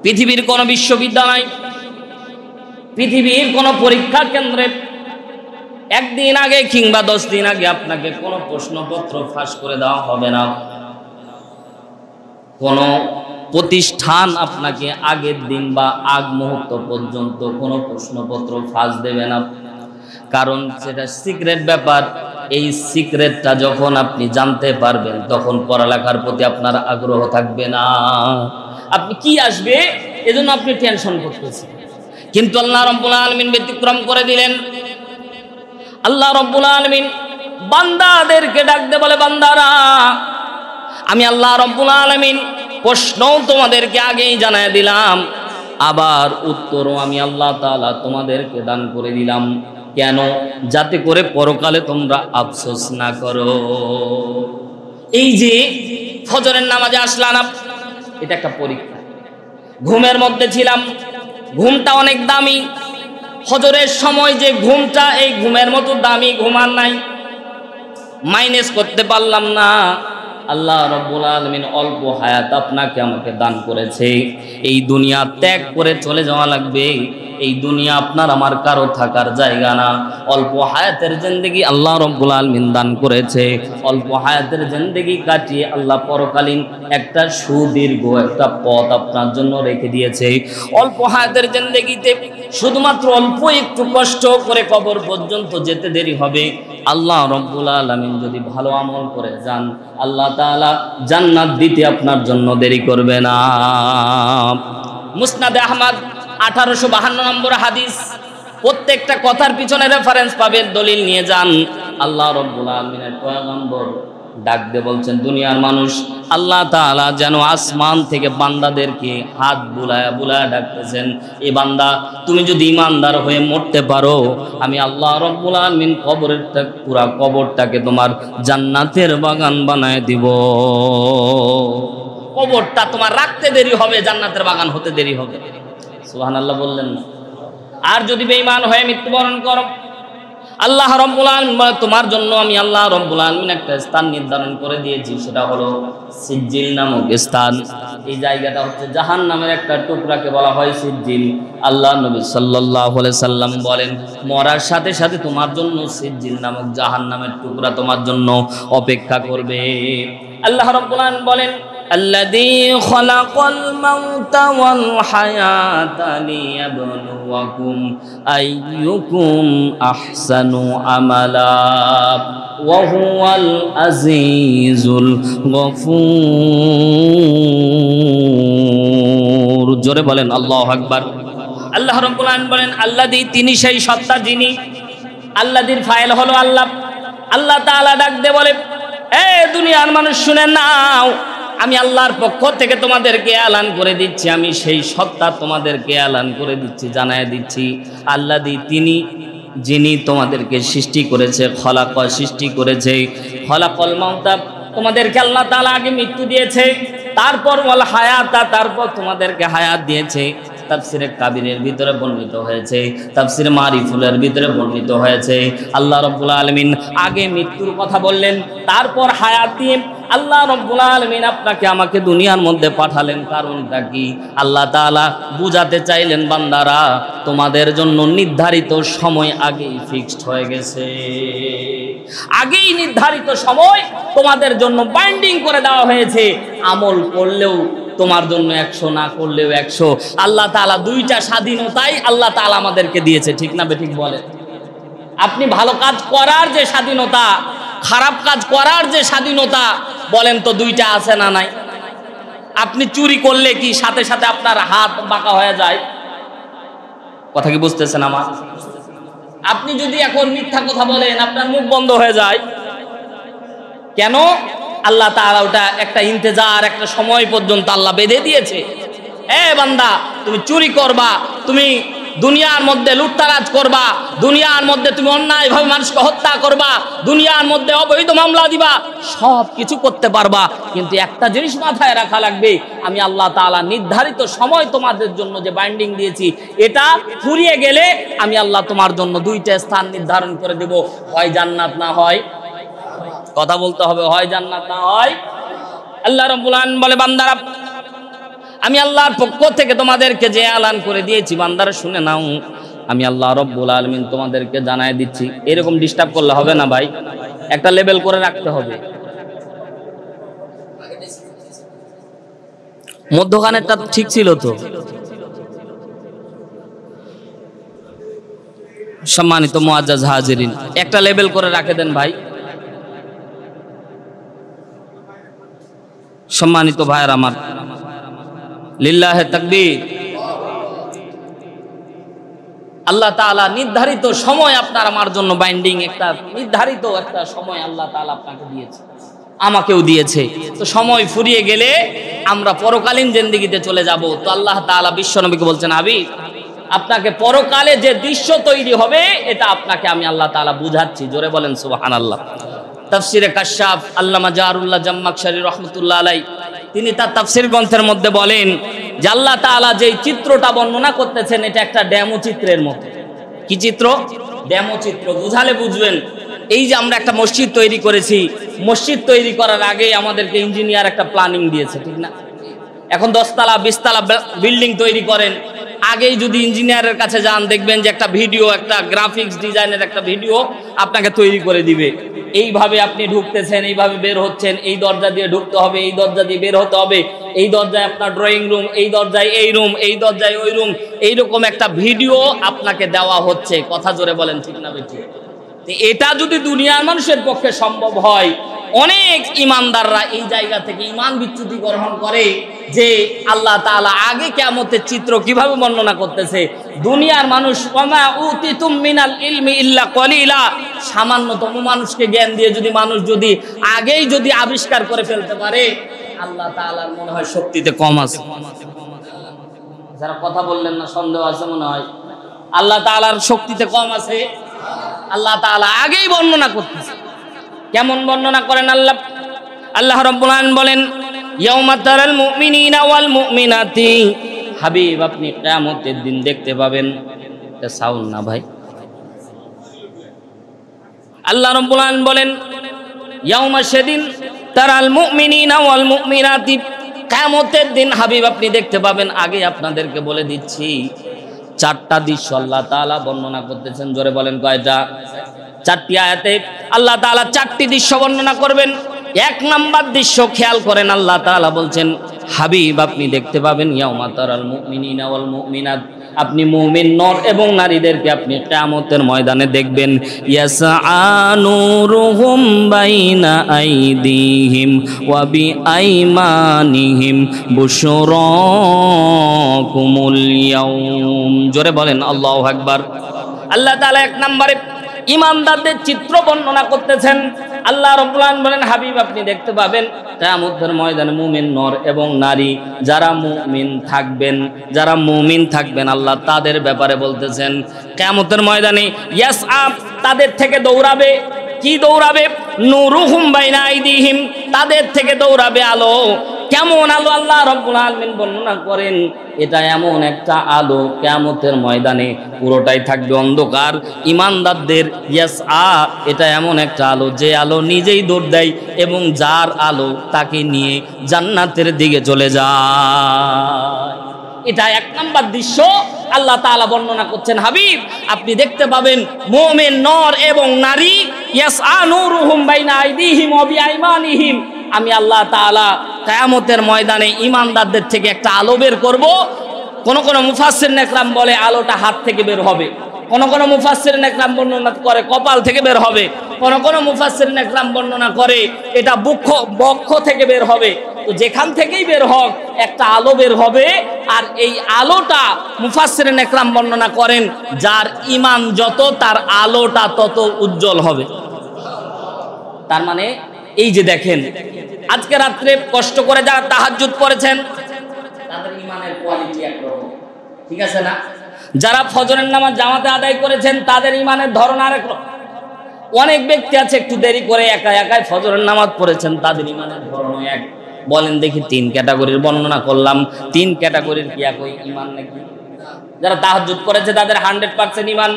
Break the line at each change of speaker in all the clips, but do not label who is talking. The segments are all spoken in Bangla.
পৃথিবীর কোনো বিশ্ববিদ্যালয়, পৃথিবীর কোনো পরীক্ষা কেন্দ্রে একদিন আগে কিংবা 10 দিন আগে আপনাকে কোনো প্রশ্নপত্র ফাঁস করে দেওয়া হবে না। কোনো প্রতিষ্ঠান আপনাকে আগের দিন বা আগ মুহূর্ত পর্যন্ত কোনো প্রশ্নপত্র ফাঁস দেবে না, কারণ সেটা সিক্রেট ব্যাপার। এই সিক্রেটটা যখন আপনি জানতে পারবেন তখন পড়ালেখার প্রতি আপনার আগ্রহ থাকবে না, আপনি কি আসবে এজন্য আপনি টেনশন করতেছেন। কিন্তু আল্লাহ রাব্বুল আলামিন ব্যতিক্রম করে দিলেন। আল্লাহ রাব্বুল আলামিন বান্দাদেরকে ডাক দিয়ে বলে, বান্দারা আমি আল্লাহ রাব্বুল আলামিন প্রশ্ন তোমাদেরকে আগেই জানায় দিলাম, আবার উত্তরও আমি আল্লাহ তাআলা তোমাদেরকে দান করে দিলাম। কেন? যাতে করে পরকালে তোমরা আফসোস না করো। এই যে ফজরের নামাজে আসলাম, এটা একটা পরীক্ষা। ঘুমের মধ্যে ছিলাম, ঘুমটা অনেক দামি। ফজরের সময় যে ঘুমটা, এই ঘুমের মতো দামি ঘুম আর নাই, মাইনাস করতে পারলাম না। আল্লাহ রাব্বুল আলামিন অল্প হায়াত আপনাকে আমাকে দান করেছে। এই দুনিয়া ত্যাগ করে চলে যাওয়া লাগবে। এই দুনিয়া আপনার আমার কারো থাকার জায়গা না। অল্প হায়াতের জিন্দেগি আল্লাহ রাব্বুল আলামিন দান করেছে। অল্প হায়াতের জিন্দেগি কাটিয়ে আল্লাহ পরকালীন একটা সুদীর্ঘ একটা পথ আপনার জন্য রেখে দিয়েছে। অল্প হায়াতের জিন্দেগিতে শুধুমাত্র অল্প একটু কষ্ট করে কবর পর্যন্ত যেতে দেরি হবে। আল্লাহ রাব্বুল আলামিন যদি ভালো আমল করে যান, আল্লাহ তাআলা জান্নাত দিতে আপনার জন্য দেরি করবে না। মুসনাদে আহমদ 1852 নম্বর হাদিস। প্রত্যেকটা কথার পিছনে রেফারেন্স পাবেন, দলিল নিয়ে যান। আল্লাহ রাব্বুল আলামিনের পয়গম্বর ডাক দিয়ে বলছেন, দুনিয়ার মানুষ, আল্লাহ তাআলা যেন আসমান থেকে বান্দাদেরকে হাত বুলায়া বুলায়া ডাকতেছেন, এ বান্দা তুমি যদি ইমানদার হয়ে মরতে পারো, আমি আল্লাহ রাব্বুল আলামিন পুরা কবরটাকে তোমার জান্নাতের বাগান বানায় দিব। কবরটা তোমার রাখতে দেরি হবে, জান্নাতের বাগান হতে দেরি হবে। সুবহানাল্লাহ বললেন না? আর যদি বেঈমান হয়ে মৃত্যুবরণ করো, আল্লাহ রাব্বুল আলামিন বলে, তোমার জন্য আমি আল্লাহ রাব্বুল আলামিন একটা স্থান নির্ধারণ করে দিয়েছি, সেটা হলো সিজ্জিল নামক স্থান। এই জায়গাটা হচ্ছে জাহান্নামের একটা টুকরাকে বলা হয় সিজ্জিল। আল্লাহ নবী সাল্লাল্লাহু আলাইহি সাল্লাম বলেন, মরার সাথে সাথে তোমার জন্য সিজ্জিল নামক জাহান্নামের টুকরা তোমার জন্য অপেক্ষা করবে। আল্লাহ রাব্বুল আলামিন বলেন, الذي خلق الموت والحياة ليبلوكم أيكم أحسن عملا وهو العزيز الغفور। জোরে বলেন আল্লাহু আকবার। আল্লাহ রাব্বুল আলামিন বলেন, আল্লাযী, তিনি সেই সত্তা যিনি। আল্লাযীর ফাইল হলো আল্লাহ। আল্লাহ তাআলা ডাক দিয়ে বলে, এ দুনিয়ার মানুষ শুনে নাও, আমি আল্লাহর পক্ষ থেকে তোমাদেরকে এলান করে দিচ্ছি, আমি সেই সত্তা তোমাদেরকে এলান করে দিচ্ছি, জানায় দিচ্ছি। আল্লাযী, তিনি যিনি তোমাদেরকে সৃষ্টি করেছে, খলাক, সৃষ্টি করেছে, খলাকল মাউতা, তোমাদেরকে আল্লাহ তাআলা আগে মৃত্যু দিয়েছে, তারপর ওয়াল হায়াতা, তারপর তোমাদেরকে হায়াত দিয়েছে। তাফসিরে কাবিরের ভিতরে বর্ণিত হয়েছে, তাফসিরে মারিফুলের ভিতরে বর্ণিত হয়েছে, আল্লাহ রাব্বুল আলামিন আগে মৃত্যুর কথা বললেন, তারপর হায়াত দিয়ে আল্লাহ রাব্বুল আলামিন আপনাকে আমাকে দুনিয়ার মধ্যে পাঠালেন। কারণটা কি? আল্লাহ তাআলা বুঝাতে চাইলেন, বান্দারা তোমাদের জন্য নির্ধারিত সময় আগেই ফিক্সড হয়ে গেছে। আগেই নির্ধারিত সময় তোমাদের জন্য বাইন্ডিং করে দেওয়া হয়েছে। আমল করলেও তোমার জন্য 100, না করলেও 100। আল্লাহ তাআলা দুইটা স্বাধীনতাই আল্লাহ তাআলা আমাদেরকে দিয়েছে, ঠিক না বেঠিক বলেন? আপনি ভালো কাজ করার যে স্বাধীনতা, খারাপ কাজ করার যে স্বাধীনতা, বলেন তো দুইটা আছে না নাই? আপনি চুরি করলে কি সাথে সাথে আপনার হাত বাঁকা হয়ে যায়? কথা কি বুঝতেছেন আমার? আপনি যদি এখন মিথ্যা কথা বলেন, আপনার মুখ বন্ধ হয়ে যায়। কেন? আল্লাহ তাআলা ওটা একটা ইন্তেজার, একটা সময় পর্যন্ত আল্লাহ বেঁধে দিয়েছে। এ বান্দা, তুমি চুরি করবা, তুমি দুনিয়ার মধ্যে লুটতারাজ করবা, দুনিয়ার মধ্যে তুমি অন্যায়ভাবে মানুষকে হত্যা করবা, দুনিয়ার মধ্যে অবৈধ মামলা দিবা, সব কিছু করতে পারবা, কিন্তু একটা জিনিস মাথায় রাখা লাগবে, আমি আল্লাহ তাআলা নির্ধারিত সময় তোমাদের জন্য যে বাইন্ডিং দিয়েছি, এটা ফুরিয়ে গেলে আমি আল্লাহ তোমার জন্য দুইটা স্থান নির্ধারণ করে দেব, হয় জান্নাত না হয়, কথা বলতে হবে, হয় জান্নাত না হয়। আল্লাহ রাব্বুল আলামিন বলে, বান্দারা আমি আল্লাহর পক্ষ থেকে তোমাদেরকে যে এলান করে দিয়েছি বান্দারা শুনে নাও, আমি আল্লাহ রব্বুল আলামিন তোমাদেরকে জানায় দিচ্ছি। এরকম ডিস্টার্ব করলে হবে না ভাই, একটা লেভেল করে রাখতে হবে। মধ্যখানেরটা ঠিক ছিল তো। সম্মানিত মুআজ্জাজ হাজিরিন, একটা লেভেল করে রাখে দেন ভাই। সম্মানিত ভাইয়ের আমার, লিল্লাহে তাকবীর। আল্লাহ তাআলা নির্ধারিত সময় আপনার আমার জন্য বাইন্ডিং, একটা নির্ধারিত একটা সময় আল্লাহ তাআলা আপনাকে দিয়েছে, আমাকেও দিয়েছে। তো সময় ফুরিয়ে গেলে আমরা পরকালীন জিন্দেগিতে চলে যাব। তো আল্লাহ তাআলা বিশ্বনবীকে বলছেন, হাবিব আপনাকে পরকালে যে দৃশ্য তৈরি হবে এটা আপনাকে আমি আল্লাহ তাআলা বুঝাচ্ছি। জোরে বলেন সুবহানাল্লাহ। তাফসিরে কাশফ আল্লামা জারুল্লাহ জাম্মাকশারী রাহমাতুল্লাহ আলাইহি তিনি তার তাফসির গ্রন্থের মধ্যে বলেন যে আল্লাহ তাআলা যে চিত্রটা বর্ণনা করতেছেন এটা একটা ডেমো চিত্রের মতো। কি চিত্র? ডেমো চিত্র। বুঝালে বুঝবেন। এই যে আমরা একটা মসজিদ তৈরি করেছি, মসজিদ তৈরি করার আগে আমাদেরকে ইঞ্জিনিয়ার একটা প্ল্যানিং দিয়েছে, ঠিক না? এখন 10 তলা 20 তলা বিল্ডিং তৈরি করেন, আগেই যদি ইঞ্জিনিয়ারের কাছে যান দেখবেন যে একটা ভিডিও, একটা গ্রাফিক্স ডিজাইনের একটা ভিডিও আপনাকে তৈরি করে দিবে। এইভাবে আপনি ঢুকতেছেন, এইভাবে বের হচ্ছেন, এই দরজা দিয়ে ঢুকতে হবে, এই দরজা দিয়ে বের হতে হবে, এই দরজায় আপনার ড্রয়িং রুম, এই দরজায় এই রুম, এই দরজায় ওই রুম, এইরকম একটা ভিডিও আপনাকে দেওয়া হচ্ছে। কথা জোরে বলেন ঠিক না বেঠিক? এটা যদি দুনিয়ার মানুষের পক্ষে সম্ভব হয়, অনেক ইমানদাররা এই জায়গা থেকে ইমান বিচ্যুতি গ্রহণ করে যে আল্লাহ তাআলা আগে কিয়ামতের চিত্র কিভাবে বর্ণনা করতেছে। দুনিয়ার মানুষ ওয়ামা উতিতুম মিনাল ইলমি ইল্লা কলিলা, সামান্যতম মানুষকে জ্ঞান দিয়ে যদি মানুষ যদি আগেই যদি আবিষ্কার করে ফেলতে পারে, আল্লাহ তাআলার মনে হয় শক্তিতে কম আছে। যারা কথা বললেন না সন্দেহ আছে মনে হয়, আল্লাহ তাআলার শক্তিতে কম আছে। আল্লাহ তাআলা আগেই বর্ণনা করতেছে। কেমন বর্ণনা করেন আল্লাহ? আল্লাহ রাব্বুল আলামিন বলেন, ইয়াউমা তারাল মুমিনিনা ওয়াল মুমিনাতি, হাবিব আপনি কিয়ামতের দিন দেখতে পাবেন। এটা সাউন্ড না ভাই। আল্লাহ রাব্বুল আলামিন বলেন, ইয়াউমা সেদিন তারাল মুমিনিনা ওয়াল মুমিনাতি, কিয়ামতের দিন হাবিব আপনি দেখতে পাবেন। আগে আপনাদেরকে বলে দিচ্ছি, 4টা দৃশ্য আল্লাহ তাআলা বর্ণনা করতেছেন। জোরে বলেন কয়টা? 4টি আয়াতে আল্লাহ তাআলা 4টি দৃশ্য বর্ণনা করবেন। 1 নাম্বার দৃশ্য খেয়াল করেন, আল্লাহ তাআলা বলছেন, হাবিব আপনি দেখতে পাবেন ইয়াউমা তারাল মুমিনিনা ওয়াল মুমিনাত, আপনি মুমিন নর এবং নারীদেরকে আপনি কিয়ামতের ময়দানে দেখবেন। ইয়াসআনুরুহুম বাইনা আইদিহিম ওয়া বিআইমানিহিম বুশরাকুমুল ইয়াউম। জোরে বলেন আল্লাহু আকবার। আল্লাহ তাআলা 1 নম্বরে ইমানদারদের চিত্র বর্ণনা করতেছেন। আল্লাহ রাব্বুল আলামিন বলেন, হাবিব আপনি দেখতে পাবেন কিয়ামতের ময়দানে মুমিন নর এবং নারী যারা মুমিন থাকবেন আল্লাহ তাদের ব্যাপারে বলতেছেন। কিয়ামতের ময়দানে ইয়াসআ তাদের থেকে দৌড়াবে। কি দৌড়াবে? নূরুহুম বাইনা আইদিহিম, তাদের থেকে দৌড়াবে আলো। কেমন আলো? আল্লাহ রাব্বুল আলামিন বর্ণনা করেন, এটা এমন একটা আলো কিয়ামতের ময়দানে পুরোটাই থাকবে অন্ধকার। ইমানদারদের ইয়াসআ, এটা এমন একটা আলো যে আলো নিজেই দৌড় দেয় এবং যার আলো তাকে নিয়ে জান্নাতের দিকে চলে যায়। এটা 1 নাম্বার দৃশ্য আল্লাহ তাআলা বর্ণনা করছেন। হাবিব আপনি দেখতে পাবেন মুমিন নর এবং নারী, ইয়াসআ নূরুহুম বাইনা আইদিহিম ওয়া বিআইমানিহিম, আমি আল্লাহ তাআলা কিয়ামতের ময়দানে ইমানদারদের থেকে একটা আলো বের করব। কোন কোন মুফাসসির নেকরাম বলে আলোটা হাত থেকে বের হবে, কোন কোন মুফাসসির নেকরাম বর্ণনা করে কপাল থেকে বের হবে, কোন কোন মুফাসসির নেকরাম বর্ণনা করে এটা বক্ষ থেকে বের হবে। তো যেখান থেকেই বের হোক একটা আলো বের হবে। আর এই আলোটা মুফাসসির নেকরাম বর্ণনা করেন যার ঈমান যত তার আলোটা তত উজ্জ্বল হবে। তার মানে এই যে দেখেন আজকে রাত্রে কষ্ট করে যারা তাহাজ্জুদ করেছেন তাদের ঈমানের কোয়ালিটি একরকম, ঠিক আছে না? যারা ফজরের নামাজ জামাতে আদায় করেছেন তাদের ঈমানের ধরন আরেক রকম। অনেক ব্যক্তি আছে একটু দেরি করে একা একাই ফজরের নামাজ পড়েছেন, তাদের ঈমানের ধরন এক। বলেন দেখি 3 ক্যাটাগরির বর্ণনা করলাম, 3 ক্যাটাগরির কি একই ঈমান নাকি? যারা তাহাজ্জুদ করেছে তাদের 100% ঈমান,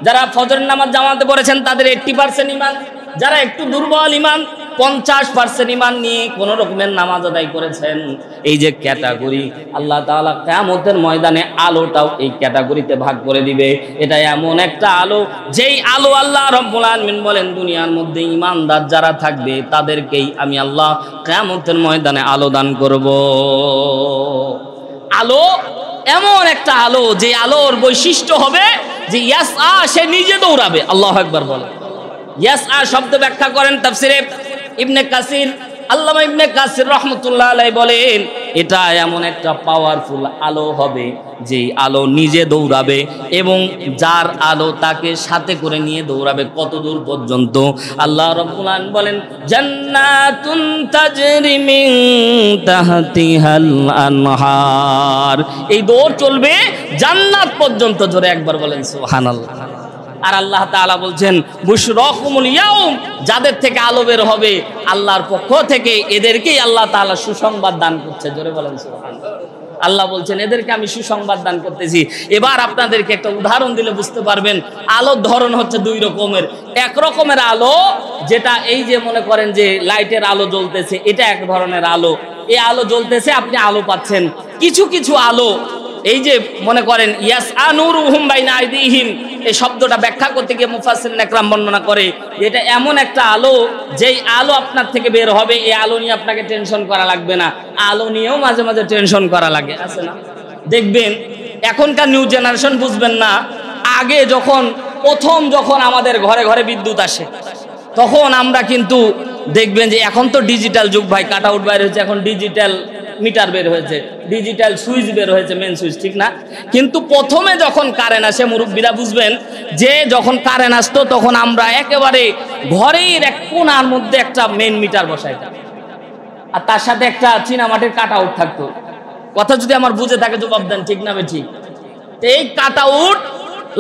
যারা ফজরের নামাজ জামাতে পড়েছেন তাদের 80% ঈমান, যারা একটু দুর্বল ঈমান 50% ঈমান নিয়ে কোন রকমের নামাজ আদায় করেছেন, এই যে ক্যাটাগরি, আল্লাহ তাআলা কিয়ামতের ময়দানে আলোটাও এই ক্যাটাগরিতে ভাগ করে দিবে। এটা এমন একটা আলো, যেই আলো আল্লাহ রাব্বুল আলামিন বলেন দুনিয়ার মধ্যে ঈমানদার যারা থাকবে তাদেরকেই আমি আল্লাহ কিয়ামতের ময়দানে আলো দান করব। আলো এমন একটা আলো, যে আলোর বৈশিষ্ট্য হবে যে ইয়াসআ, সে নিজে দৌড়াবে। আল্লাহু আকবার বলে। ইয়াসআ শব্দ ব্যাখ্যা করেন তাফসিরে ইবনে কাসির, আল্লামা ইবনে কাসির রাহমাতুল্লাহ আলাইহি বলেন এটা এমন একটা পাওয়ারফুল আলো হবে, যেই আলো নিজে দৌড়াবে এবং যার আলো তাকে সাথে করে নিয়ে দৌড়াবে। কত দূর পর্যন্ত? আল্লাহ রাব্বুল আলামিন বলেন জান্নাতুন তাজরি মিন তাহতিহাল আনহার, এই দৌড় চলবে জান্নাত পর্যন্ত। জোরে একবার বলেন সুবহানাল্লাহ। আর আল্লাহ তাআলা বলছেন বুশরাকুমুল ইয়াউম, যাদের থেকে আলো বের হবে আল্লাহর পক্ষ থেকে, এদেরকেই আল্লাহ তাআলা সুসংবাদ দান করছে। জোরে বলেন সুবহানাল্লাহ। আল্লাহ বলছেন এদেরকে আমি সুসংবাদ দান করতেছি। এবার আপনাদেরকে একটা উদাহরণ দিলে বুঝতে পারবেন আলোর ধরন হচ্ছে দুই রকমের। এক রকমের আলো যেটা এই যে মনে করেন যে লাইটের আলো জ্বলতেছে, এটা এক ধরনের আলো। এই আলো জ্বলতেছে, আপনি আলো পাচ্ছেন। কিছু কিছু আলো এই যে মনে করেন ইয়াসআ নূরুহুম বাইনা আইদিহিম, এই শব্দটা ব্যাখ্যা করতে গিয়ে মুফাসসিরিন একরাম বর্ণনা করে এটা এমন একটা আলো, যেই আলো আপনার থেকে বের হবে, এই আলো নিয়ে আপনাকে টেনশন করা লাগবে না। আলো নিয়েও মাঝে মাঝে টেনশন করা লাগে, আছে না? দেখবেন এখনকার নিউ জেনারেশন বুঝবেন না, আগে যখন আমাদের ঘরে ঘরে বিদ্যুৎ আসে, তখন আমরা কিন্তু দেখবেন যে এখন তো ডিজিটাল যুগ ভাই, কাট আউট বাইর হয়েছে, এখন ডিজিটাল মিটার বের হয়েছে, ডিজিটাল সুইচ বের হয়েছে, মেন সুইচ, ঠিক না? কিন্তু প্রথমে যখন কারেন্ট আসে, মুরব্বীরা বুঝবেন যে যখন কারেন্ট আসতো তখন আমরা একেবারে ঘরের এক কোণার মধ্যে একটা মেন মিটার বসাইতাম, আর তার সাথে একটা চীনামাটির কাট আউট থাকতো। কথা যদি আমার বুঝে থাকে জবাব দেন, ঠিক না ঠিক? এই কাট আউট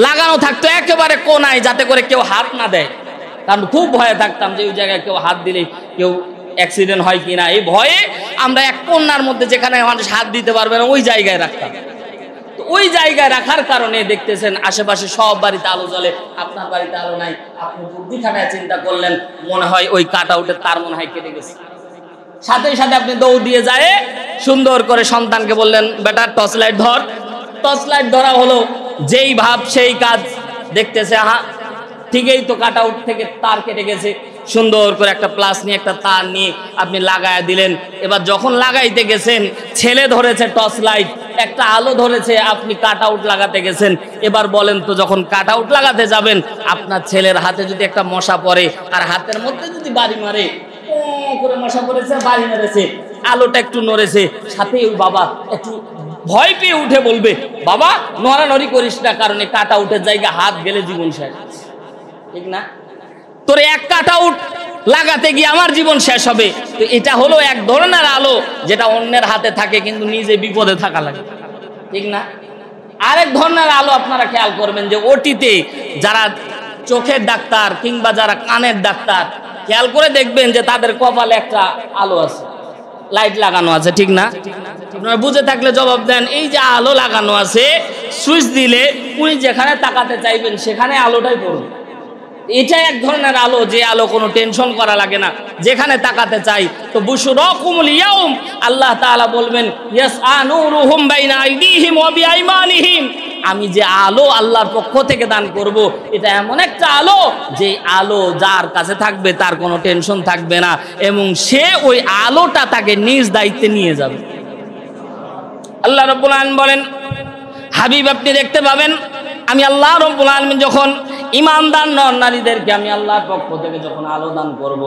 লাগানো থাকতো একেবারে কোণায়, যাতে করে কেউ হাত না দেয়। কারণ খুব ভয়ে থাকতাম যে ওই জায়গায় কেউ হাত দিলে কেউ অ্যাক্সিডেন্ট হয় কিনা, এই ভয়ে আমরা এক কোণার মধ্যে যেখানে মানুষ হাত দিতে পারবে না ওই জায়গায় রাখতাম। তো ওই জায়গায় রাখার কারণে দেখতেছেন আশেপাশে সব বাড়িতে আলো জ্বলে, আপনার বাড়িতে আলো নাই। আপনি বুদ্ধি খাটায় চিন্তা করলেন, মনে হয় ওই কাট আউটের তার মনে হয় কেটে গেছে। সাথে সাথে আপনি দৌড় দিয়ে যায় সুন্দর করে সন্তানকে বললেন বেটা টর্চ লাইট ধর। টর্চ লাইট ধরা হলো, যেই ভাব সেই কাজ। দেখতেছে ঠিকই তো, কাট আউট থেকে তার কেটে গেছে। সুন্দর করে একটা প্লাস নিয়ে একটা তার নিয়ে আপনি লাগায় দিলেন। এবার যখন লাগাইতে গেছেন, ছেলে ধরেছে টর্চ লাইট, একটা আলো ধরেছে, আপনি কাট আউট লাগাতে গেছেন। এবার বলেন তো, যখন কাট আউট লাগাতে যাবেন, আপনার ছেলের হাতে যদি একটা মশা পড়ে আর হাতের মধ্যে যদি বাড়ি মারে, করে মশা পড়েছে, বাড়ি মেরেছে, আলোটা একটু নড়েছে, সাথে ওই বাবা একটু ভয় পেয়ে উঠে বলবে বাবা নড়ানড়ি করিস না, কারণ কাট আউটের জায়গায় হাত গেলে জীবন শেষ, ঠিক না? তোর এক কাট আউট লাগাতে গিয়ে আমার জীবন শেষ হবে। তো এটা হলো এক ধরনের আলো যেটা অন্যের হাতে থাকে কিন্তু নিজে বিপদে থাকা লাগে, ঠিক না? আরেক ধরনের আলো আপনারা খেয়াল করবেন যে ওটিতে যারা চোখের ডাক্তার কিংবা যারা কানের ডাক্তার, খেয়াল করে দেখবেন যে তাদের কপালে একটা আলো আছে, লাইট লাগানো আছে, ঠিক না? আপনারা বুঝে থাকলে জবাব দেন। এই যে আলো লাগানো আছে, সুইচ দিলে উনি যেখানে তাকাতে চাইবেন সেখানে আলোটাই পড়বে। এটা এক ধরনের আলো, যে আলো কোনো টেনশন করা লাগে না, যেখানে তাকাতে চাই। তো বুশরাকুমুল ইয়াউম, আল্লাহ তাআলা বলবেন ইয়াসআ নূরুহুম বাইনা আইদিহিম ওয়া বিআইমানিহিম, আমি যে আলো আল্লাহর পক্ষ থেকে দান করব, এটা এমন একটা আলো যে আলো যার কাছে থাকবে তার কোনো টেনশন থাকবে না, এবং সে ওই আলোটা তাকে নিজ দায়িত্বে নিয়ে যাবে। আল্লাহ রাব্বুল আলামিন বলেন হাবিব আপনি দেখতে পাবেন আমি আল্লাহ রাব্বুল আলামিন যখন ঈমানদার নর নারীদেরকে আমি আল্লাহর পক্ষ থেকে যখন আলো দান করব,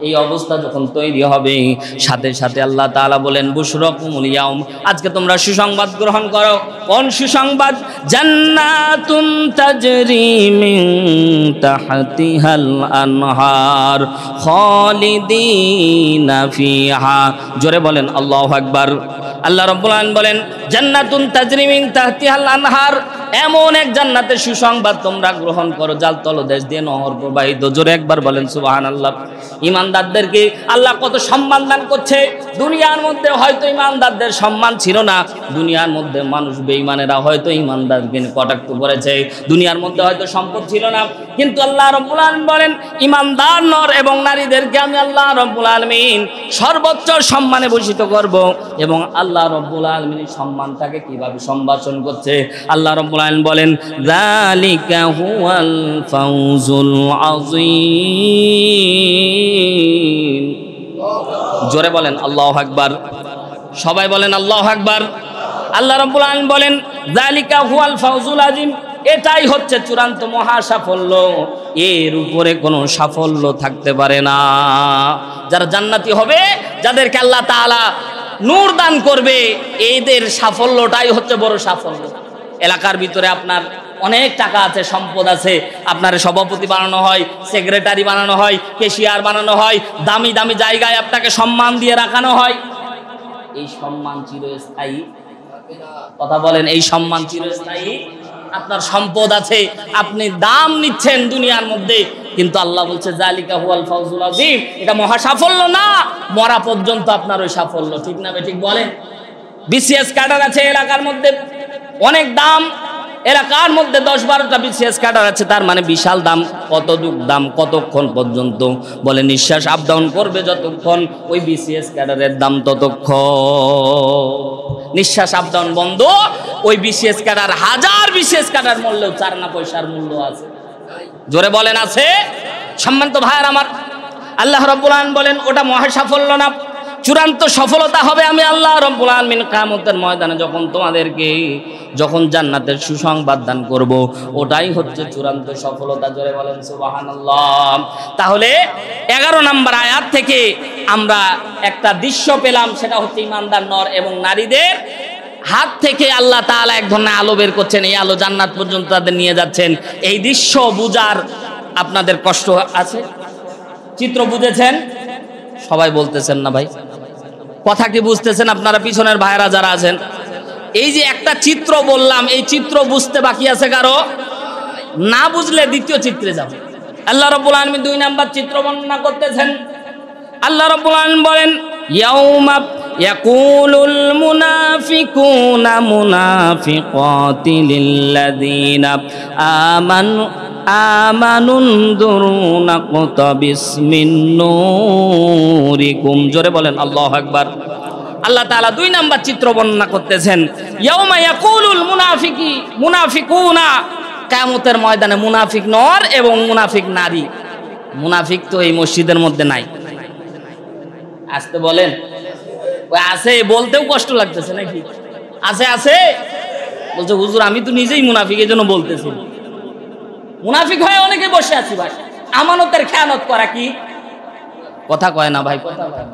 এই অবস্থা যখন তৈরি হবে, সাথে সাথে আল্লাহ তাআলা বলেন বুশরাকুমুল ইয়াউম, আজকে তোমরা সুসংবাদ গ্রহণ করো। কোন সুসংবাদ? জান্নাতুন তাজরি মিন তাহতিহাল আনহার খালিদিনা ফিহা। জোরে বলেন আল্লাহু আকবার। আল্লাহ রাব্বুল আলামিন বলেন জান্নাতুন তাজরি মিন তাহতিহাল আনহার, এমন এক জান্নাতের সুসংবাদ তোমরা গ্রহণ করো যার তলদেশ দিয়ে নহর প্রবাহিত। জোরে একবার বলেন সুবহানাল্লাহ। ঈমানদারদেরকে আল্লাহ কত সম্মান দান করছে। দুনিয়ার মধ্যে হয়তো ঈমানদারদের সম্মান ছিল না, দুনিয়ার মধ্যে মানুষ বেঈমানেরা হয়তো ঈমানদারকে কটাক্ষ করেছে, দুনিয়ার মধ্যে হয়তো সম্পদ ছিল না, কিন্তু আল্লাহ রাব্বুল আলামিন বলেন ঈমানদার নর এবং নারীদেরকে আমি আল্লাহ রাব্বুল আলামিন সর্বোচ্চ সম্মানে ভূষিত করব। এবং আল্লাহ রাব্বুল আলামিন সম্মানটাকে কিভাবে সম্ভাষণ করছে আল্লাহ রাব্বুল আলামিন বলেন যালিকা হুয়াল ফাউজুল আযীম। জোরে বলেন আল্লাহু আকবার, সবাই বলেন আল্লাহু আকবার। আল্লাহ রাব্বুল আলামিন বলেন যালিকা হুয়াল ফাউজুল আযীম, এটাই হচ্ছে চূড়ান্ত মহা সাফল্য, এর উপরে কোনো সাফল্য থাকতে পারে না। যারা জান্নাতি হবে, যাদেরকে আল্লাহ তাআলা নূর দান করবে, এদের সাফল্যটাই হচ্ছে বড় সাফল্য। এলাকার ভিতরে আপনার অনেক টাকা আছে, সম্পদ আছে, আপনার সভাপতি বানানো হয়, সেক্রেটারি বানানো হয়, ক্যাশিয়ার বানানো হয়, দামি দামি জায়গায় আপনাকে সম্মান দিয়ে রাখানো হয়। এই সম্মান চিরস্থায়ী? কথা বলেন, এই সম্মান চিরস্থায়ী? আপনার সম্পদ আছে, আপনি দাম নিচ্ছেন দুনিয়ার মধ্যে, কিন্তু আল্লাহ বলছে যালিকা হুয়াল ফাউজুল আযীম, এটা মহা সাফল্য না, মরা পর্যন্ত আপনার ওই সাফল্য। ঠিক না ঠিক বলেন? বিসিএস ক্যাডার আছে এলাকার মধ্যে, অনেক দাম, এলাকার মধ্যে 10-12টা বিসিএস ক্যাডার আছে, তার মানে বিশাল দাম। কতটুক দাম? কতক্ষণ পর্যন্ত? বলে নিঃশ্বাস আপ ডাউন করবে যতক্ষণ, ওই বিসিএস ক্যাডারের দাম ততক্ষণ। নিঃশ্বাস আপ ডাউন বন্ধ, ওই বিসিএস ক্যাডার, হাজার বিসিএস ক্যাডার মূল্যেও 4 আনা পয়সার মূল্য আছে। জোরে বলেন আছে? সম্মানিত ভাইয়ের আমার, আল্লাহ রাব্বুল আলামিন বলেন ওটা মহা সাফল্য না, চূড়ান্ত সফলতা হবে আমি আল্লাহ রাব্বুল আলামিন কিয়ামতের ময়দানে যখন তোমাদেরকে যখন জান্নাতের সুসংবাদ দান করব, ওটাই হচ্ছে চূড়ান্ত সফলতা। জোরে বলেন সুবহানাল্লাহ। তাহলে 11 নম্বর আয়াত থেকে আমরা একটা দৃশ্য পেলাম, সেটা হচ্ছে ঈমানদার নর এবং নারীদের হাত থেকে আল্লাহ তাআলা এক ধরনের আলো বের করছেন, এই আলো জান্নাত পর্যন্ত তাদের নিয়ে যাচ্ছেন। এই দৃশ্য বুঝার আপনাদের কষ্ট আছে? চিত্র বুঝেছেন? সবাই বলতেছেন না ভাই, কথা কি বুঝতেছেন আপনারা পিছনের ভাইরা যারা আছেন? এই যে একটা চিত্র বললাম, এই চিত্র বুঝতে বাকি আছে কারো? না বুঝলে দ্বিতীয় চিত্রে যাবে। আল্লাহ রাব্বুল আলামিন 2 নাম্বার চিত্র বর্ণনা করতেছেন। আল্লাহ রাব্বুল আলামিন বলেন ইয়াউমা ইয়াকুলুল মুনাফিকুনা মুনাফিকাতি লিল্লাযিনা আমানুনজুরুনা নাকতাবিস মিন নূরিকুম। জোরে বলেন আল্লাহু আকবার। আল্লাহ তাআলা 2 নাম্বার চিত্র বর্ণনা করতেছেন। ইয়াউমা ইয়াকুলুল মুনাফিকুনা, কিয়ামতের ময়দানে মুনাফিক নর এবং মুনাফিক নারী। মুনাফিক তো এই মসজিদের মধ্যে নাই, আসতে বলেন। ওই আছে, বলতেও কষ্ট লাগতেছে নাকি? আছে আছে বলছে হুজুর আমি তো নিজেই মুনাফিক, এই জন্য বলতেছি। মুনাফিক হয়ে অনেকে বসে আছি ভাই। আমানতের খেয়ানত করা কি? কথা কয় না ভাই, কথা কয় না।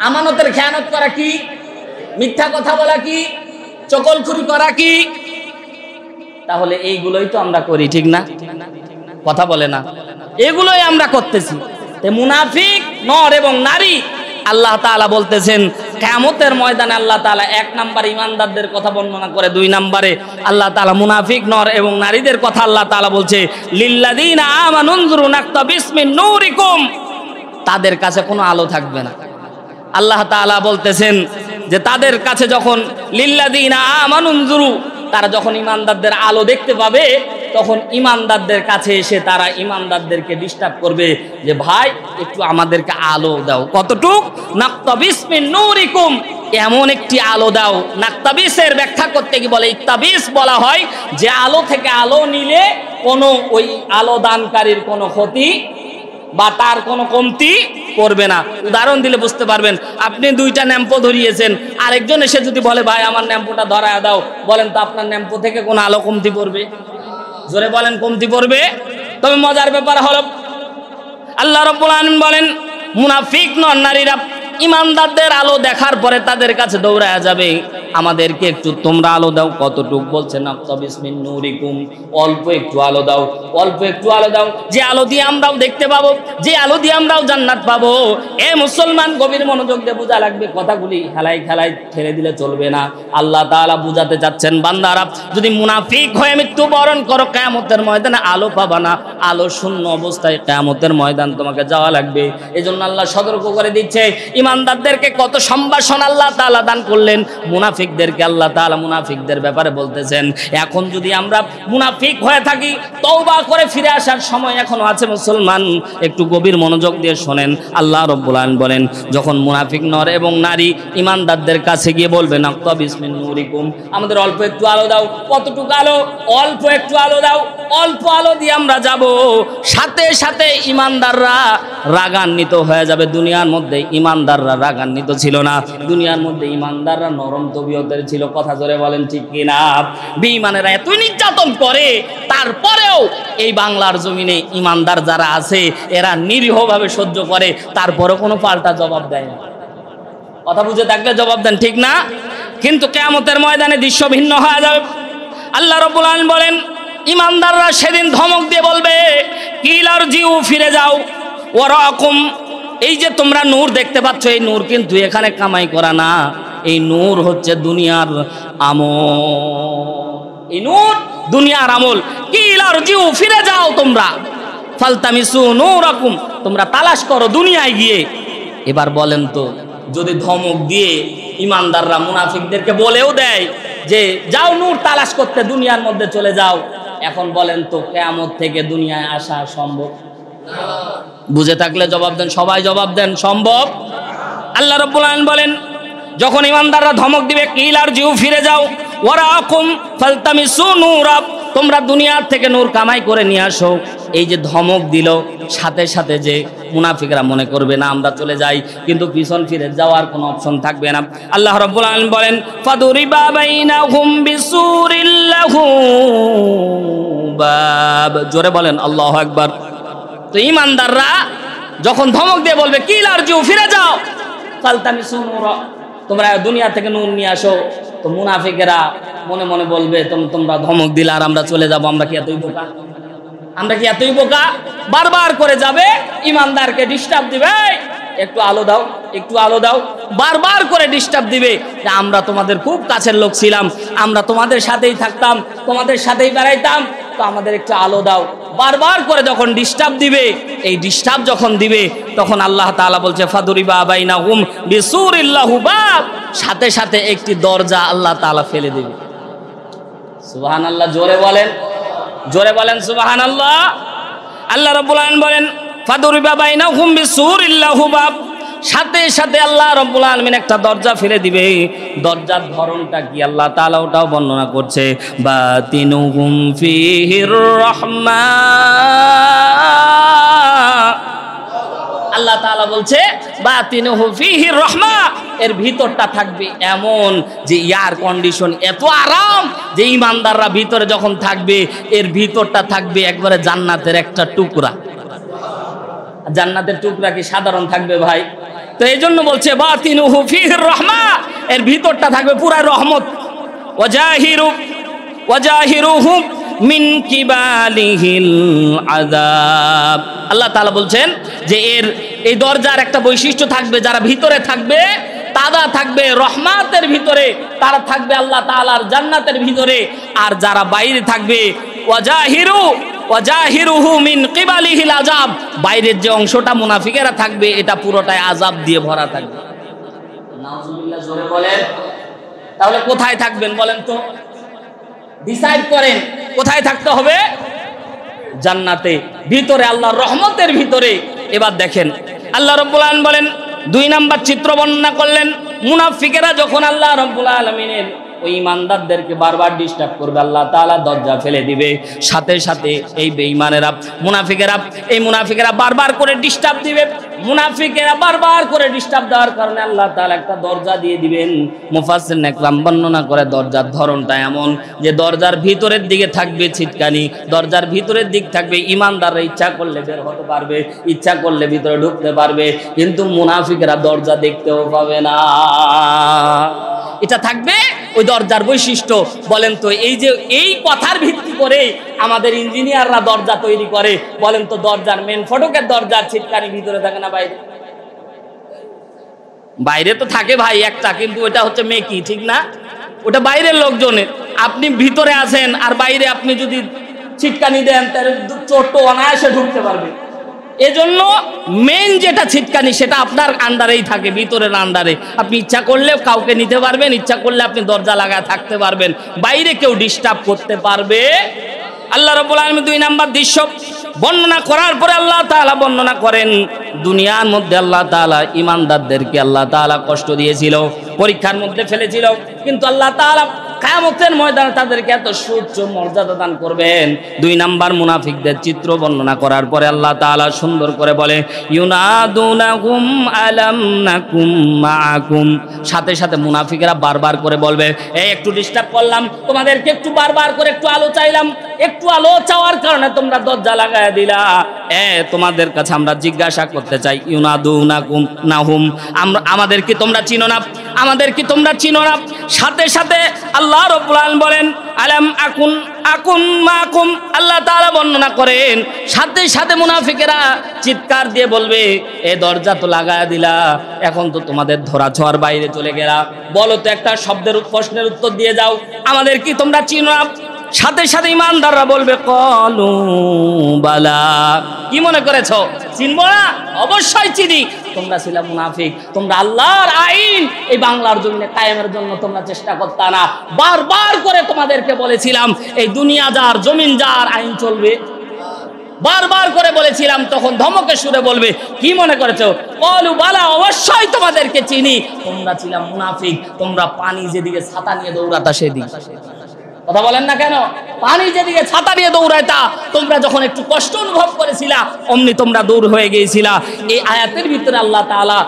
আমানতের খেয়ানত করা কি? মিথ্যা কথা বলা কি? চকলখুরি করা কি? তাহলে এইগুলোই তো আমরা করি, ঠিক না? কথা বলে না, এগুলোই আমরা করতেছি। মুনাফিক নর এবং নারী আল্লাহ তাআলা বলতেছেন কিয়ামতের ময়দানে আল্লাহ তাআলা 1 নাম্বার ঈমানদারদের কথা বর্ণনা করে, 2 নম্বরে আল্লাহ তাআলা মুনাফিক নর এবং নারীদের কথা আল্লাহ তাআলা বলছে লিল্লাযিনা আমানুনজুরু নাকতাবিস মিন নূরিকুম, তাদের কাছে কোনো আলো থাকবে না। আল্লাহ তাআলা বলতেছেন যে তাদের কাছে যখন লিল্লাযিনা আমানুনজুরু, তারা যখন ঈমানদারদের আলো দেখতে পাবে, তখন ঈমানদারদের কাছে এসে তারা ঈমানদারদেরকে ডিস্টার্ব করবে যে ভাই একটু আমাদেরকে আলো দাও। কতটুক? নাকতাবিস মিন নূরিকুম, এমন একটি আলো দাও। নাকতাবিসের ব্যাখ্যা করতে কি বলে ইত্তাবিস বলা হয় যে আলো থেকে আলো নিলে কোনো ওই আলো দানকারীর কোনো ক্ষতি বা তার কোনো কমতি করবে না। উদাহরণ দিলে বুঝতে পারবেন। আপনি 2টা ন্যাম্পো ধরিয়েছেন, আরেকজন এসে যদি বলে ভাই আমার ন্যাম্পোটা ধরায় দাও, বলেন তো আপনার ন্যাম্পো থেকে কোনো আলো কমতি পড়বে? জোরে বলেন কমতি পড়বে? তবে মজার ব্যাপার হলো আল্লাহ রাব্বুল আলামিন বলেন মুনাফিক নর নারীরা ঈমানদারদের আলো দেখার পরে তাদের কাছে দৌড়ায়া যাবে, আমাদেরকে একটু তোমরা আলো দাও। কতটুক? বলছেন নাকতাবিস মিন নূরিকুম, অল্প একটু আলো দাও, অল্প একটু আলো দাও, যে আলো দিয়ে আমরাও দেখতে পাবো, যে আলো দিয়ে আমরাও জান্নাত পাবো। এ মুসলমান, গভীর মনোযোগ দিয়ে বোঝা লাগবে, কথাগুলি খেলায় খেলায় ঠেলে দিলে চলবে না। আল্লাহ তাআলা বুঝাতে যাচ্ছেন বান্দারা যদি মুনাফিক হয়ে মৃত্যুবরণ করো, কিয়ামতের ময়দানে আলো পাবা না, আলো শূন্য অবস্থায় কিয়ামতের ময়দান তোমাকে যাওয়া লাগবে। এজন্য আল্লাহ সতর্ক করে দিচ্ছে। ঈমানদারদেরকে কত সম্ভাষণ আল্লাহ তাআলা দান করলেন, মুনাফিক মুনাফিকদেরকে আল্লাহ তাআলা মুনাফিকদের ব্যাপারে বলতেছেন, এখন যদি আমরা মুনাফিক হয়ে থাকি, তওবা করে ফিরে আসার সময় এখনো আছে মুসলমান। একটু গভীর মনোযোগ দিয়ে শোনেন। আল্লাহ রাব্বুল আলামিন বলেন, যখন মুনাফিক নর এবং নারী ইমানদারদের কাছে গিয়ে বলবে নাক্তা বিসমিন নূরিকুম, আমাদের অল্প একটু আলো দাও। কতটুকু আলো? অল্প একটু আলো দাও। অল্প আলো দিয়ে আমরা যাব, সাথে সাথে ইমানদাররা রাগান্বিত হয়ে যাবে। দুনিয়ার মধ্যে ইমানদাররা রাগান্বিত ছিল না, দুনিয়ার মধ্যে ইমানদাররা নরম তবিয়তের ছিল। কথা জোরে বলেন ঠিক কিনা? বেঈমানেরা এতই নির্যাতন করে, তারপরেও এই বাংলার জমিনে ইমানদার যারা আছে এরা নিরীহভাবে সহ্য করে, তারপরেও কোনো পাল্টা জবাব দেয় না। কথা বুঝে থাকলে জবাব দেন, ঠিক না? কিন্তু কিয়ামতের ময়দানে দৃশ্য ভিন্ন হয়ে যাবে। আল্লাহ রাব্বুল আলামিন বলেন, ইমানদাররা সেদিন ধমক দিয়ে বলবে, কিলার জিউ, ফিরে যাও। ওয়ারাকুম, এই যে তোমরা নূর দেখতে পাচ্ছ, এই নূর কিন্তু এখানে কামাই করা না, এই নূর হচ্ছে দুনিয়ার আমল। এই নূর দুনিয়ার আমল। কিলার জিউ, ফিরে যাও তোমরা। ফালতামিসু নূরাকুম, তোমরা তালাশ করো দুনিয়ায় গিয়ে। এবার বলেন তো, যদি ধমক দিয়ে ইমানদাররা মুনাফিকদেরকে বলেও দেয় যে যাও নূর তালাশ করতে, দুনিয়ার মধ্যে চলে যাও, এখন বলেন তো কিয়ামত থেকে দুনিয়ায় আসা সম্ভব? বুঝে থাকলে জবাব দেন, সবাই জবাব দেন, সম্ভব? আল্লাহ রাব্বুল আলামিন বলেন, যখন ইমানদাররা ধমক দিবে, কিলার জিউ, ফিরে যাও। ওয়ারাকুম ফালতামিসু নূরা, তোমরা দুনিয়ার থেকে নূর কামাই করে নিয়ে আসো। এই যে ধমক দিল, সাথে সাথে যে মুনাফিকরা মনে করবে না আমরা চলে যাই, কিন্তু পিছন ফিরে যাওয়ার কোনো অপশন থাকবে না। আল্লাহ রাব্বুল আলামিন বলেন, ফাদুরিবা বাইনাহুম বিসুরিল লাহু বাব। জোরে বলেন আল্লাহু আকবার। তো ইমানদাররা যখন ধমক দিয়ে বলবে কিলার জিউ, ফিরে যাও, ফালতামিসু নূরা, তোমরা দুনিয়া থেকে নূর নিয়ে আসো, তো মুনাফিকেরা মনে মনে বলবে, তোমরা ধমক দিলে আর আমরা চলে যাব, আমরা কি এতই বোকা? আমরা কি এতই বোকা? বারবার করে যাবে, ইমানদারকে ডিস্টার্ব দিবে, একটু আলো দাও, একটু আলো দাও, বারবার করে ডিস্টার্ব দিবে যে আমরা তোমাদের খুব কাছের লোক ছিলাম, আমরা তোমাদের সাথেই থাকতাম, তোমাদের সাথেই বেড়াইতাম, তো আমাদের একটু আলো দাও। বারবার করে যখন ডিস্টার্ব দিবে, এই ডিস্টার্ব যখন দিবে, তখন আল্লাহ তাআলা বলছে, ফাদুরিবা বাইনাহুম বিসুরিল লাহু বাব, সাথে সাথে একটি দরজা আল্লাহ তাআলা ফেলে দিবে। সুবহানাল্লাহ, জোরে বলেন, জোরে বলেন সুবহানাল্লাহ। আল্লাহ রাব্বুল আলামিন বলেন, ফাদুরিবা বাইনাহুম বিসুরিল লাহু বাব, সাথে সাথে আল্লাহ রাব্বুল আলামিন একটা দরজা ফেলে দিবে। দরজার ধরনটা কি আল্লাহ তাআলা ওটাও বর্ণনা করছে, বাতিনুহুম ফিহির রাহমা। আল্লাহ তাআলা বলছে বাতিনুহু ফিহির রাহমা, এর ভিতরটা থাকবে এমন যে এয়ার কন্ডিশন, এত আরাম যে ইমানদাররা ভিতরে যখন থাকবে, এর ভিতরটা থাকবে একবারে জান্নাতের একটা টুকরা। জান্নাতের টুকরা কি সাধারণ থাকবে ভাই? তো এই জন্য বলছে বাতিনুহু ফিহির রাহমা, এর ভিতরটা থাকবে পুরা রহমত। ওয়াজাহিরুহুম মিন কিবালিহিল আযাব। আল্লাহ তাআলা বলছেন যে এই দরজার একটা বৈশিষ্ট্য থাকবে, যারা ভিতরে থাকবে তারা থাকবে রহমাতের ভিতরে, তারা থাকবে আল্লাহ তাআলার জান্নাতের ভিতরে। আর যারা বাইরে থাকবে, ওয়াজাহিরুহু মিন কিবালিহিল আযাব, বাইরের যে অংশটা মুনাফিকেরা থাকবে, এটা পুরোটাই আযাব দিয়ে ভরা থাকবে। নাউজুবিল্লাহ, জোরে বলেন। তাহলে কোথায় থাকবেন বলেন তো? ডিসাইড করেন কোথায় থাকতে হবে। জান্নাতে, ভিতরে, আল্লাহর রহমতের ভিতরে। এবার দেখেন আল্লাহ রাব্বুল আলামিন বলেন, 2 নাম্বার চিত্র বর্ণনা করলেন, মুনাফিকেরা যখন আল্লাহ রাব্বুল আলামিনের ওই ইমানদারদেরকে বারবার ডিস্টার্ব করবে, আল্লাহ তাআলা দরজা ফেলে দিবে। সাথে সাথে এই বেঈমানেরা, মুনাফিকেরা বারবার করে ডিস্টার্ব দিবে। মুনাফিকেরা বারবার করে ডিস্টার্ব দেওয়ার কারণে আল্লাহ তাআলা একটা দরজা দিয়ে দিবেন। মুফাসসিরিন একরাম বর্ণনা করে দরজার ধরনটা এমন যে দরজার ভিতরের দিকে থাকবে ছিটকানি, দরজার ভিতরের দিক থাকবে, ইমানদাররা ইচ্ছা করলে বের হতে পারবে, ইচ্ছা করলে ভিতরে ঢুকতে পারবে, কিন্তু মুনাফিকেরা দরজা দেখতেও পাবে না। এটা থাকবে ওই দরজার বৈশিষ্ট্য। বলেন তো, এই কথার ভিত্তি করে আমাদের ইঞ্জিনিয়াররা দরজা তৈরি করে। বলেন তো, দরজার মেন ফটকের দরজার ছিটকানি ভিতরে থাকে না বাইরে? বাইরে তো থাকে ভাই একটা, কিন্তু ওটা হচ্ছে মেকি, ঠিক না? ওটা বাইরের লোকজনের। আপনি ভিতরে আছেন আর বাইরে আপনি যদি ছিটকানি দেন, তাহলে চোর তো অনায়াসে ঢুকতে পারবে। এজন্য মেইন যেটা ছিটকানি সেটা আপনার আন্ডারেই থাকে, ভিতরের আন্ডারে। আপনি ইচ্ছা করলে কাউকে নিতে পারবেন, ইচ্ছা করলে আপনি দরজা লাগায় থাকতে পারবেন, বাইরে কেউ ডিস্টার্ব করতে পারবে। আল্লাহ রাব্বুল আলামিন 2 নাম্বার দৃশ্য বর্ণনা করার পরে আল্লাহ তাআলা বর্ণনা করেন, দুনিয়ার মধ্যে আল্লাহ তাআলা ঈমানদারদেরকে আল্লাহ তাআলা কষ্ট দিয়েছিল, পরীক্ষার মধ্যে ফেলেছিল, কিন্তু আল্লাহ তাআলা কিয়ামতের ময়দানে তাদেরকে এত সুউচ্চ মর্যাদা দান করবেন। 2 নাম্বার মুনাফিকদের চিত্র বর্ণনা করার পরে আল্লাহ তাআলা সুন্দর করে বলে, ইউনাদুনাহুম আলাম নাকুম মাআকুম। সাথে সাথে মুনাফিকরা বারবার করে বলবে, এই একটু ডিস্টার্ব করলাম তোমাদেরকে, একটু বারবার করে একটু আলো চাইলাম, একটু আলো চাওয়ার কারণে তোমরা দরজা লাগায় দিলা। তোমাদের কাছে আমরা জিজ্ঞাসা করতে চাই, ইউনাদুনাকুম নাহুম, আমাদের কি তোমরা চিনো না, আমাদের কি তোমরা চিনো না? সাথে সাথে আল্লাহ রাব্বুল আলামিন বলেন, আলাম আকুন মাকুম। আল্লাহ তাআলা বর্ণনা করেন, সাথে সাথে মুনাফিকেরা চিৎকার দিয়ে বলবে, এ দরজা তো লাগায়া দিলা, এখন তো তোমাদের ধরা ছোঁয়ার বাইরে চলে গেলা, বলো তো একটা শব্দের প্রশ্নের উত্তর দিয়ে যাও, আমাদের কি তোমরা চিনো না? সাথে সাথে ইমানদাররা বলবে, কলু বালা। কি মনে করেছো চিনবো না? অবশ্যই চিনি, তোমরা ছিলা মুনাফিক, তোমরা আল্লাহর আইন এই বাংলার জমিনে কায়েমের জন্য তোমরা চেষ্টা করতে না। বারবার করে তোমাদেরকে বলেছিলাম, এই দুনিয়া যার জমিন যার, আইন চলবে। বারবার করে বলেছিলাম, তখন ধমকে সুরে বলবে, কি মনে করেছো? কলু বালা, অবশ্যই তোমাদেরকে চিনি, তোমরা ছিলা মুনাফিক, তোমরা পানি যেদিকে ছাতা নিয়ে দৌড়াতা সেদিকে। কথা বলেন না কেন? পানি যেদিকে ছাতা নিয়ে দৌড়াইতা, তোমরা যখন একটু কষ্ট অনুভব করেছিলা অমনি তোমরা দূর হয়ে গিয়েছিলা। এই আয়াতের ভিতরে আল্লাহ তাআলা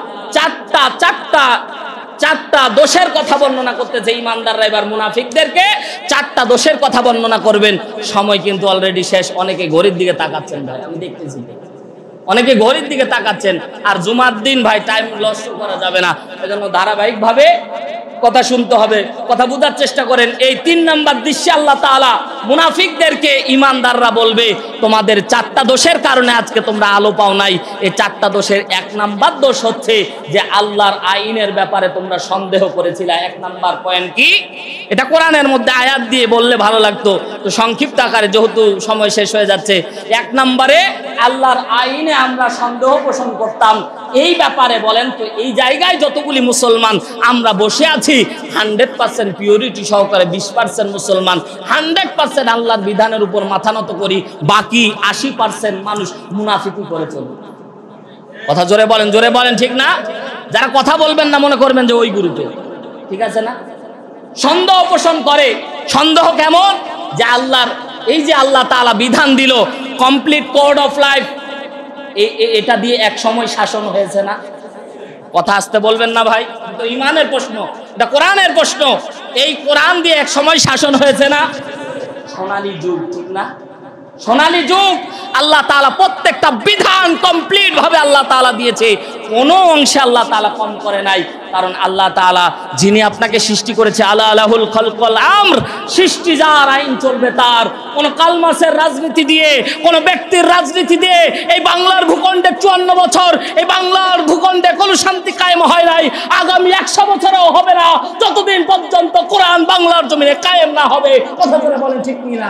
চারটা দোষের কথা বর্ণনা করতেছে। ঈমানদাররা এবার মুনাফিকদেরকে 4টা দোষের কথা বর্ণনা করবেন। সময় কিন্তু অলরেডি শেষ, অনেকে ঘড়ির দিকে তাকাচ্ছেন ভাই, আমি দেখতেছি অনেকে ঘড়ির দিকে তাকাচ্ছেন। আর জুমার দিন ভাই টাইম লস করা যাবে না, এজন্য ধারাবাহিকভাবে কথা শুনতে হবে, কথা বোঝার চেষ্টা করেন। এই 3 নাম্বার দৃশ্যে আল্লাহ তাআলা মুনাফিকদেরকে ঈমানদাররা বলবে, তোমাদের 4টা দোষের কারণে আজকে তোমরা আলো পাও নাই। এই 4টা দোষের 1 নাম্বার দোষ হচ্ছে যে আল্লাহর আইনের ব্যাপারে তোমরা সন্দেহ করেছিলে। 1 নাম্বার পয়েন্ট কি? এটা কোরআনের মধ্যে আয়াত দিয়ে বললে ভালো লাগতো, তো সংক্ষিপ্ত আকারে যেহেতু সময় শেষ হয়ে যাচ্ছে। 1 নম্বরে আল্লাহর আইনে আমরা সন্দেহ পোষণ করতাম। এই ব্যাপারে বলেন তো, এই জায়গায় যতগুলি মুসলমান আমরা বসে আছি, 100% পিওরিটি সহকারে 20% মুসলমান 100% আল্লাহর বিধানের উপর মাথা নত করি, বাকি 80% মানুষ মুনাফিকি করে চলবে। কথা জোরে বলেন, ঠিক না? যারা কথা বলবেন না মনে করবেন যে ওই গ্রুপে, ঠিক আছে না? সন্দেহ পোষণ করে। সন্দেহ কেমন? যে আল্লাহর এই যে আল্লাহ তাআলা বিধান দিল, কমপ্লিট কোড অফ লাইফ, এটা দিয়ে এক সময় শাসন হয়েছে না? কথা আসতে বলবেন না ভাই, তো ইমানের প্রশ্ন, এটা কোরআনের প্রশ্ন। এই কোরআন দিয়ে এক সময় শাসন হয়েছে না? সোনালী যুগ, ঠিক না? সোনালী যুগ। আল্লাহ তাআলা প্রত্যেকটা বিধান কমপ্লিট ভাবে আল্লাহ তাআলা দিয়েছে, কোনো অংশে আল্লাহ তাআলা কম করে নাই। কারণ আল্লাহ তাআলা যিনি আপনাকে সৃষ্টি করেছে, আলা আলাহুল খালকুল আমর, সৃষ্টি যার, আইন চলবে তার। কোন কালমাসের রাজনীতি দিয়ে, কোন ব্যক্তির রাজনীতি দিয়ে এই বাংলার ভূখণ্ডে 54 বছর এই বাংলার ভূখণ্ডে কোনো শান্তি কায়েম হয় নাই, আগামী 100 বছরেও হবে না, যতদিন পর্যন্ত কোরআন বাংলার জমিনে কায়েম না হবে। কথা বলে বলেন ঠিক কিনা?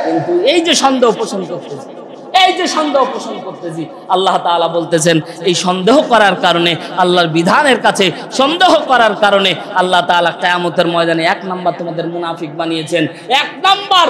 কিন্তু এই যে সন্দেহ পোষণ করতেছি, আল্লাহ তাআলা বলতেছেন, এই সন্দেহ করার কারণে, আল্লাহর বিধানের কাছে সন্দেহ করার কারণে আল্লাহ তাআলা কিয়ামতের ময়দানে 1 নাম্বার তোমাদের মুনাফিক বানিয়েছেন। 1 নাম্বার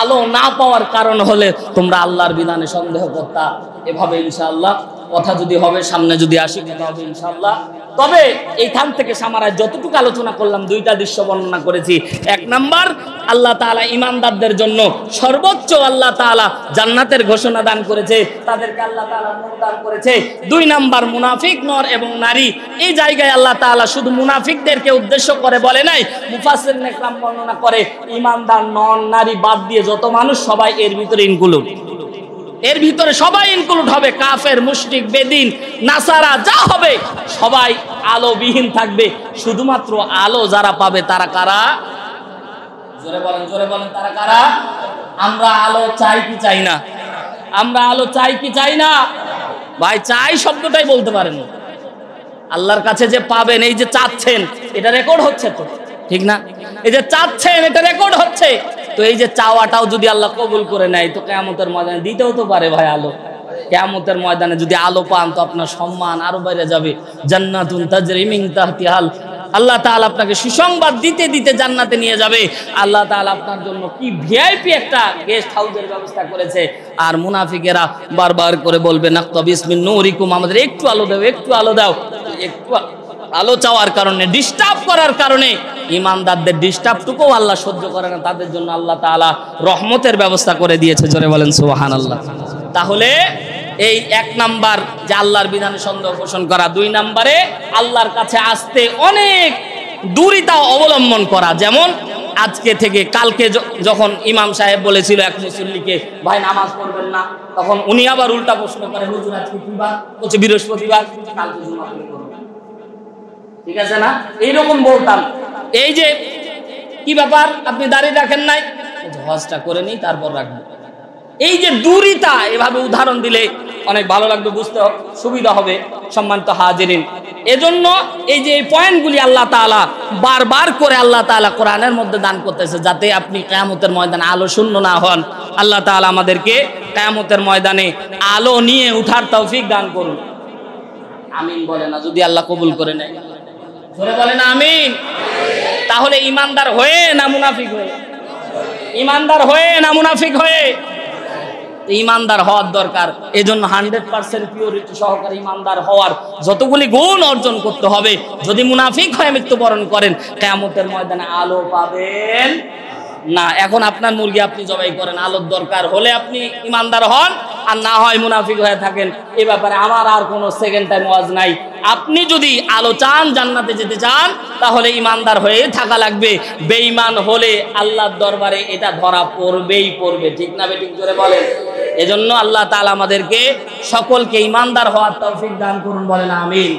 আলো না পাওয়ার কারণ হলে তোমরা আল্লাহর বিধানে সন্দেহ করতা। এভাবে ইনশাআল্লাহ কথা যদি হবে, সামনে যদি আসি কথা হবে ইনশাআল্লাহ। তবে এইখান থেকে সামারায় যতটুকু আলোচনা করলাম, 2টা দৃশ্য বর্ণনা করেছি। 1 নাম্বার, আল্লাহ তাআলা ঈমানদারদের জন্য সর্বোচ্চ আল্লাহ তাআলা জান্নাতের ঘোষণা দান করেছে, তাদেরকে আল্লাহ তাআলা নূর দান করেছে। 2 নাম্বার, মুনাফিক নর এবং নারী। এই জায়গায় আল্লাহ তাআলা শুধু মুনাফিকদেরকে উদ্দেশ্য করে বলে নাই, মুফাসসিরিন ইকরাম বর্ণনা করে ঈমানদার নর নারী বাদ দিয়ে যত মানুষ সবাই এর ভিতরে ইনক্লুড, এর ভিতরে সবাই ইনক্লুড হবে। কাফের, মুশরিক, বেদিন, নাসারা যা হবে সবাই আলোবিহীন থাকবে। শুধুমাত্র আলো যারা পাবে তারা কারা? জোরে বলেন তারা কারা? আমরা আলো চাই কি চাই না? আমরা আলো চাই কি চাই না? ভাই চাই শব্দটাই বলতে পারেন। আল্লাহর কাছে যে পাবেন, এই যে চাচ্ছেন, এটা রেকর্ড হচ্ছে তো, ঠিক না? এই যে চাচ্ছেন এটা রেকর্ড হচ্ছে তো, এই যে চাওয়াটাও যদি আল্লাহ কবুল করে নেয় তো কিয়ামতের ময়দানে দিতেও তো পারে ভাই আলো। কিয়ামতের ময়দানে যদি আলো পান তো আপনার সম্মান আরো বেড়ে যাবে। জান্নাতুন তাজরি মিন তাহতিহাল, আল্লাহ তাআলা আপনাকে সুসংবাদ দিতে দিতে জান্নাতে নিয়ে যাবে। আল্লাহ তাআলা আপনার জন্য কি ভিআইপি একটা গেস্ট হাউসের ব্যবস্থা করেছে। আর মুনাফিকেরা বারবার করে বলবে নাকতাবিস মিন নূরিকুম, আমাদের একটু আলো দাও, একটু আলো দাও। একটু আলো চাওয়ার কারণে, ডিস্টার্ব করার কারণে ইমানদারদের ডিস্টার্বটুকু আল্লাহ সহ্য করে না, তাদের জন্য আল্লাহ তাআলা রহমতের ব্যবস্থা করে দিয়েছে। জোরে বলেন সুবহানাল্লাহ। তাহলে এই 1 নাম্বার যে আল্লাহর বিধানে সন্দেহ পোষণ করা, 2 নম্বরে আল্লাহর কাছে আসতে অনেক দূরতা অবলম্বন করা। যেমন আজকে থেকে কালকে যখন ইমাম সাহেব বলেছিল এক মুসল্লিকে ভাই নামাজ পড়বেন না, তখন উনি আবার উল্টা প্রশ্ন করে, হুজুর আজকে কি বার? বলছে বৃহস্পতিবার, কালকে জুমা পড়বেন। ঠিক আছে না? এইরকম বলতাম, এই যে কি ব্যাপার আপনি দাঁড়িয়ে রাখেন নাই, হজটা করে নিই তারপর রাখবেন। এই যে দূরতা, এভাবে উদাহরণ দিলে অনেক ভালো লাগবে, বুঝতে সুবিধা হবে সম্মানিত হাজিরিন। এজন্য এই যে এই পয়েন্টগুলি আল্লাহ তাআলা বারবার করে আল্লাহ তাআলা কোরআনের মধ্যে দান করতেছে, যাতে আপনি কিয়ামতের ময়দানে আলো শূন্য না হন। আল্লাহ তাআলা আমাদেরকে কিয়ামতের ময়দানে আলো নিয়ে উঠার তৌফিক দান করুন। আমিন বলে না, যদি আল্লাহ কবুল করে নেয়, জোরে বলেন আমিন। তাহলে ইমানদার হয়ে না মুনাফিক হয়ে? ইমানদার হয়ে না মুনাফিক হয়ে? ইমানদার হওয়ার দরকার। এজন্য 100% পিওরিটি সহকারে ইমানদার হওয়ার যতগুলি গুণ অর্জন করতে হবে। যদি মুনাফিক হয়ে মৃত্যুবরণ করেন, কিয়ামতের ময়দানে আলো পাবেন না। এখন আপনার মুরগি আপনি জবাই করেন, আলোর দরকার হলে আপনি ইমানদার হন, আর না হয় মুনাফিক হয়ে থাকেন। এ ব্যাপারে আমার আর কোনো সেকেন্ড টাইম ওয়াজ নাই। আপনি যদি আলো চান, জান্নাতে যেতে চান, তাহলে ইমানদার হয়ে থাকা লাগবে। বেঈমান হলে আল্লাহর দরবারে এটা ধরা পড়বেই পড়বে। ঠিক না বেঠিক? জোরে বলেন। এজন্য আল্লাহ তাআলা আমাদেরকে সকলকে ইমানদার হওয়ার তৌফিক দান করুন, বলেন আমিন।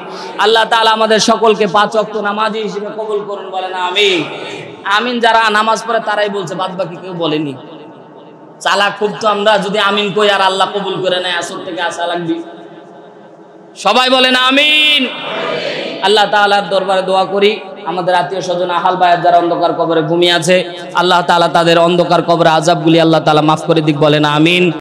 আল্লাহ তাআলা আমাদের সকলকে 5 ওয়াক্ত নামাজি হিসেবে কবুল করুন, বলেন আমিন। আমিন যারা নামাজ পড়ে তারাই বলছে, বাদ বাকি কেউ বলেনি। চালাক খুব তো আমরা, যদি আমিন কই আর আল্লাহ কবুল করে নেয়, আসল থেকে আসা লাগবে। সবাই বলেন আমিন। আল্লাহ তাআলার দরবারে দোয়া করি, আমাদের আত্মীয় স্বজন আহাল বায়াত যারা অন্ধকার কবরে ঘুমিয়ে আছে, আল্লাহ তাআলা তাদের অন্ধকার কবরে আযাবগুলি আল্লাহ তাআলা মাফ করে দিক, বলেন আমিন।